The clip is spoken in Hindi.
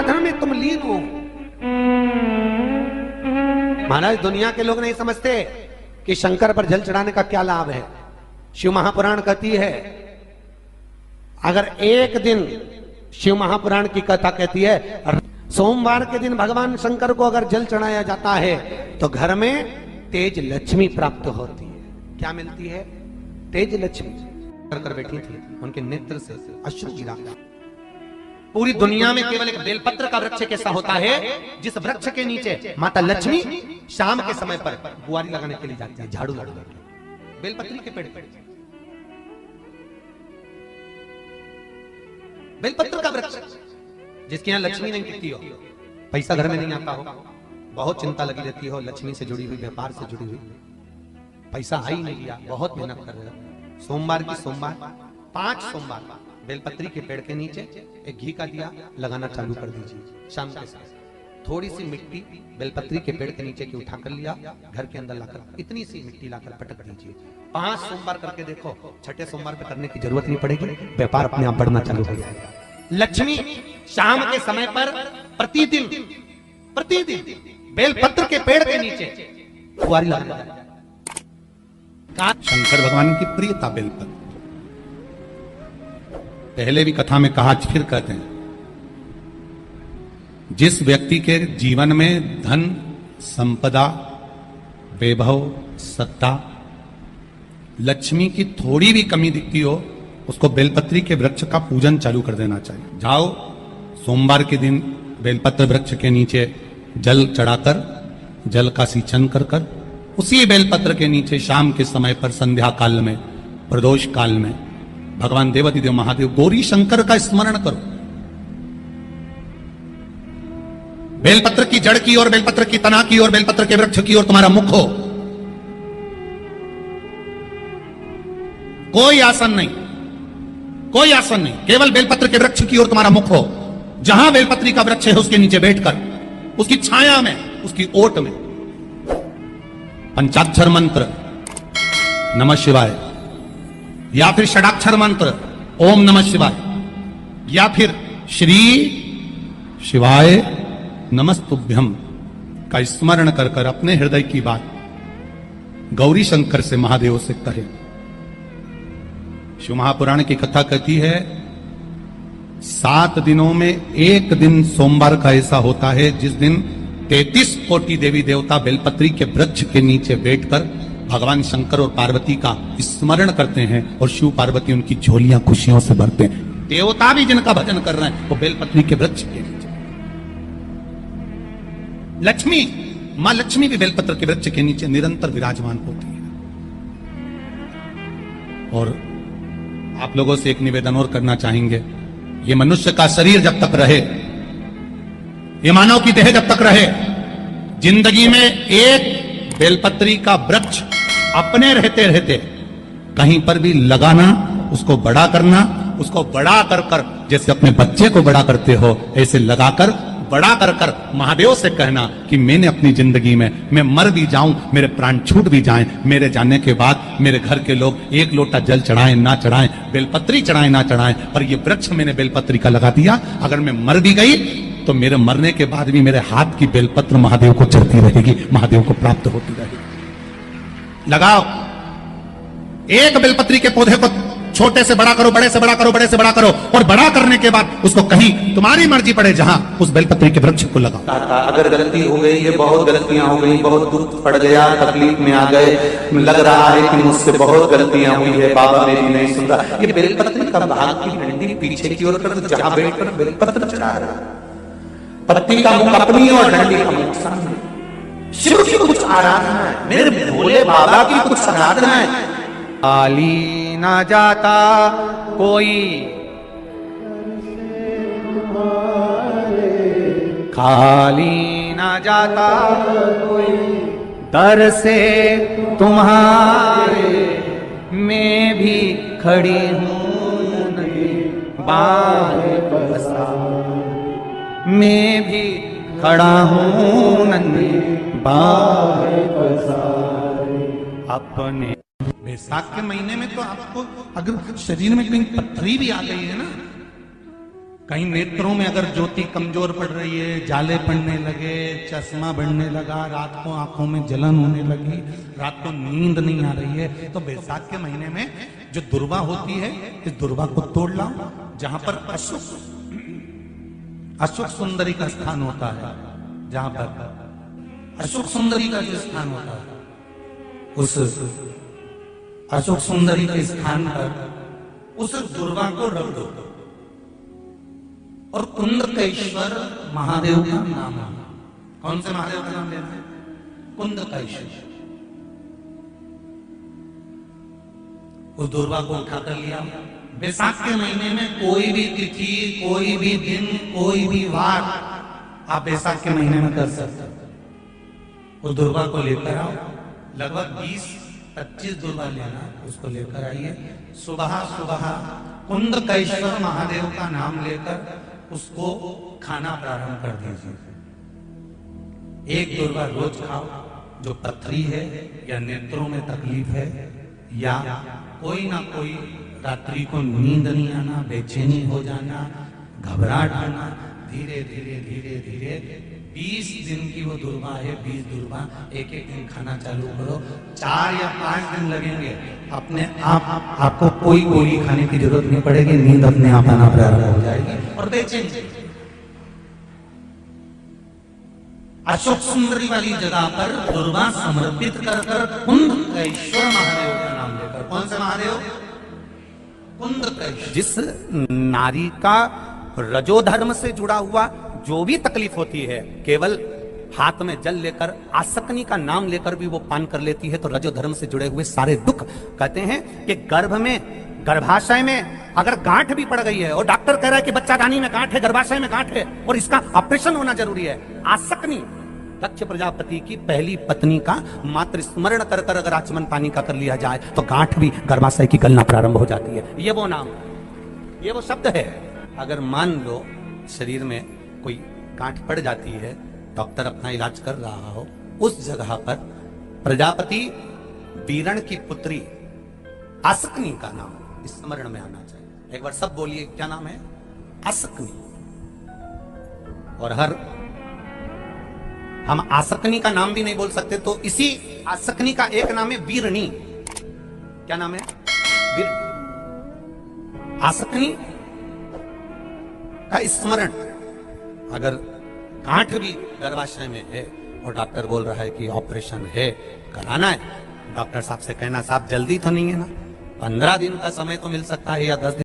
साधन में तुम लीन हो। महाराज दुनिया के लोग नहीं समझते कि शंकर पर जल चढ़ाने का क्या लाभ है। शिव महापुराण कहती है, अगर एक दिन शिव महापुराण की कथा कहती है सोमवार के दिन भगवान शंकर को अगर जल चढ़ाया जाता है तो घर में तेज लक्ष्मी प्राप्त होती है। क्या मिलती है? तेज लक्ष्मी। कर बैठी थी, उनके नेत्र से अश्रु गिरा। पूरी दुनिया में केवल एक बेलपत्र का वृक्ष कैसा होता है जिस वृक्ष के नीचे माता लक्ष्मी शाम के समय पर बुआरी लगाने के लिए जाती है, झाड़ू लगाने। बेलपत्री के पेड़ पर बेलपत्र का वृक्ष, जिसके यहाँ लक्ष्मी नहीं टिकती हो, पैसा घर में नहीं आता हो, बहुत चिंता लगी रहती हो, लक्ष्मी से जुड़ी हुई, व्यापार से जुड़ी हुई, पैसा आ ही नहीं दिया, बहुत मेहनत कर रहे हो। सोमवार की सोमवार 5 सोमवार बेलपत्री के पेड़ के नीचे एक घी का दिया लगाना चालू कर दीजिए। शाम के साथ थोड़ी सी मिट्टी बेलपत्री के पेड़ के नीचे की उठा कर लिया, घर के अंदर लाकर इतनी सी मिट्टी लाकर पटक दीजिए। 5 सोमवार करके देखो, छठे सोमवार पे करने की जरूरत नहीं पड़ेगी, व्यापार अपने आप बढ़ना चालू हो जाएगा। लक्ष्मी शाम के समय पर प्रतिदिन बेलपत्र के पेड़ के नीचे बुआरी लगाना। शंकर भगवान की प्रियता बेलपत्र। पहले भी कथा में कहा, आज फिर कहते हैं, जिस व्यक्ति के जीवन में धन, संपदा, वैभव, सत्ता, लक्ष्मी की थोड़ी भी कमी दिखती हो, उसको बेलपत्री के वृक्ष का पूजन चालू कर देना चाहिए। जाओ सोमवार के दिन बेलपत्र वृक्ष के नीचे जल चढ़ाकर, जल का सिंचन कर कर, उसी बेलपत्र के नीचे शाम के समय पर संध्या काल में, प्रदोष काल में भगवान देवाधिदेव महादेव गौरी शंकर का स्मरण करो। बेलपत्र की जड़ की ओर, बेलपत्र की तना की ओर, बेलपत्र के वृक्ष की ओर तुम्हारा मुख हो। कोई आसन नहीं, कोई आसन नहीं, केवल बेलपत्र के वृक्ष की ओर तुम्हारा मुख हो। जहां बेलपत्री का वृक्ष है उसके नीचे बैठकर, उसकी छाया में, उसकी ओट में पंचाक्षर मंत्र नमः शिवाय, या फिर षडाक्षर मंत्र ओम नमः शिवाय, या फिर श्री शिवाय नमस्तुभ्यम का स्मरण कर कर अपने हृदय की बात गौरी शंकर से, महादेव से कहे। शिव महापुराण की कथा कहती है 7 दिनों में एक दिन सोमवार का ऐसा होता है जिस दिन 33 कोटि देवी देवता बेलपत्री के वृक्ष के नीचे बैठकर भगवान शंकर और पार्वती का स्मरण करते हैं और शिव पार्वती उनकी झोलियां खुशियों से भरते हैं। देवता भी जिनका भजन कर रहे हैं वो बेलपत्री के वृक्ष के नीचे। लक्ष्मी, मां लक्ष्मी भी बेलपत्र के वृक्ष के नीचे निरंतर विराजमान होती है। और आप लोगों से एक निवेदन और करना चाहेंगे, ये मनुष्य का शरीर जब तक रहे, ये मानव की देह जब तक रहे, जिंदगी में एक बेलपत्री का वृक्ष अपने रहते रहते कहीं पर भी लगाना, उसको बड़ा करना, उसको बड़ा कर कर जैसे अपने बच्चे को बड़ा करते हो ऐसे लगाकर बड़ा कर कर महादेव से कहना कि मैंने अपनी जिंदगी में, मैं मर भी जाऊं, मेरे प्राण छूट भी जाएं, मेरे जाने के बाद मेरे घर के लोग एक लोटा जल चढ़ाएं ना चढ़ाएं, बेलपत्री चढ़ाएं ना चढ़ाएं, पर ये वृक्ष मैंने बेलपत्री का लगा दिया, अगर मैं मर भी गई तो मेरे मरने के बाद भी मेरे हाथ की बेलपत्र महादेव को चढ़ती रहेगी, महादेव को प्राप्त होती रहेगी। लगाओ एक बेलपत्री के पौधे को, छोटे से बड़ा करो, बड़े से बड़ा करो, बड़े से बड़ा करो, और बड़ा करने के बाद उसको कहीं तुम्हारी मर्जी पड़े जहां, उस बेलपत्री के वृक्ष को लगाओ। अगर गलती हो गई, ये बहुत गलतियां हो गई, बहुत दुख पड़ गया, तकलीफ में आ गए, लग रहा है कि मुझसे बहुत गलतियां हुई है, बाबा मेरी नहीं सुन रहा, ये बेलपत्री का भाग की डंडी पीछे की ओर कर, जहां बैठकर बेलपत्र चढ़ा रहा, पत्ती का मुख अपनी और डंडी का मुख सामने। शिव की कुछ आराधना है, मेरे भोले बाबा की कुछ आराधना है। खाली ना जाता कोई, खाली ना जाता कोई, दर से तुम्हारे मैं भी खड़ी हूं नहीं, बाहें पसारे मैं भी खड़ा हूं नन्ही, बाहें पसारे अपने। बैसाख के महीने में तो आपको अगर शरीर में कहीं पथरी भी आ गई है ना, कहीं नेत्रों में अगर ज्योति कमजोर पड़ रही है, जाले पड़ने लगे, चश्मा बढ़ने लगा, रात को आंखों में जलन होने लगी, रात को नींद नहीं आ रही है, तो बैसाख के महीने में जो दुर्वा होती है, इस दुर्वा को तोड़ लाओ। जहां पर अशुक सुंदरी का स्थान होता है, जहां पर अशुक सुंदरी का जो स्थान होता है, उस अशुक सुंदरी के स्थान पर उस दुर्वा को रख दो और कुंदकेश्वर महादेव का नाम है। कौन से महादेव का नाम लेना है? कुंदकेश्वर। उस दुर्वा को उठाकर लिया। बैसाख के महीने में कोई भी तिथि, कोई भी दिन, कोई भी वार आप बैसाख के महीने में कर सकते हो। उस दुर्वा को लेकर आओ, लगभग 20-25 दुर्वा लेना, उसको लेकर आइए। सुबह सुबह कुंदकेश्वर महादेव का नाम लेकर उसको खाना प्रारंभ कर दीजिए। एक दुर्वा रोज खाओ। जो पथरी है या नेत्रों में तकलीफ है या कोई ना कोई रात्रि को नींद नहीं आना, बेचैनी हो जाना, घबराहट आना, धीरे धीरे धीरे धीरे 20 दिन की वो दुर्वा है, 20 दुर्वा एक दिन खाना चालू करो। 4 या 5 दिन लगेंगे, अपने आप आपको कोई गोली खाने की जरूरत नहीं पड़ेगी, नींद अपने आप आना प्रारंभ हो जाएगी और बेचैनी। अशोक सुंदरी वाली जगह पर दुर्वा समर्पित कर कुंदकेश्वर महादेव का नाम लेकर। कौन से महादेव? कुंदकेश्वर। जिस नारी का रजोधर्म से जुड़ा हुआ जो भी तकलीफ होती है, केवल हाथ में जल लेकर, आसक्ति का नाम लेकर भी वो पान कर लेती है, तो रजोधर्म से जुड़े हुए सारे दुख, कहते हैं कि गर्भ में, गर्भाशय में अगर गांठ भी पड़ गई है और डॉक्टर कह रहा है कि बच्चादानी में गांठ है, गर्भाशय में गांठ है और इसका ऑपरेशन होना जरूरी है, आसक्ति दक्ष प्रजापति की पहली पत्नी का मात्र स्मरण कर कर अगर आचमन पानी का कर लिया जाए तो गांठ भी गर्भाशय की गलना प्रारंभ हो जाती है। ये वो नाम, ये वो शब्द है। अगर मान लो शरीर में कोई गांठ पड़ जाती है, डॉक्टर अपना इलाज कर रहा हो, उस जगह पर प्रजापति वीरण की पुत्री आसक्ति का नाम स्मरण में आना चाहिए। एक बार सब बोलिए, क्या नाम है? आसक्ति। और हर हम आसक्ति का नाम भी नहीं बोल सकते, तो इसी आसक्ति का एक नाम है वीरणी। क्या नाम है? आसक्ति का स्मरण। अगर गांठ भी गर्भाशय में है और डॉक्टर बोल रहा है कि ऑपरेशन है, कराना है, डॉक्टर साहब से कहना, साहब जल्दी तो नहीं है ना, 15 दिन का समय तो मिल सकता है या 10 दिन।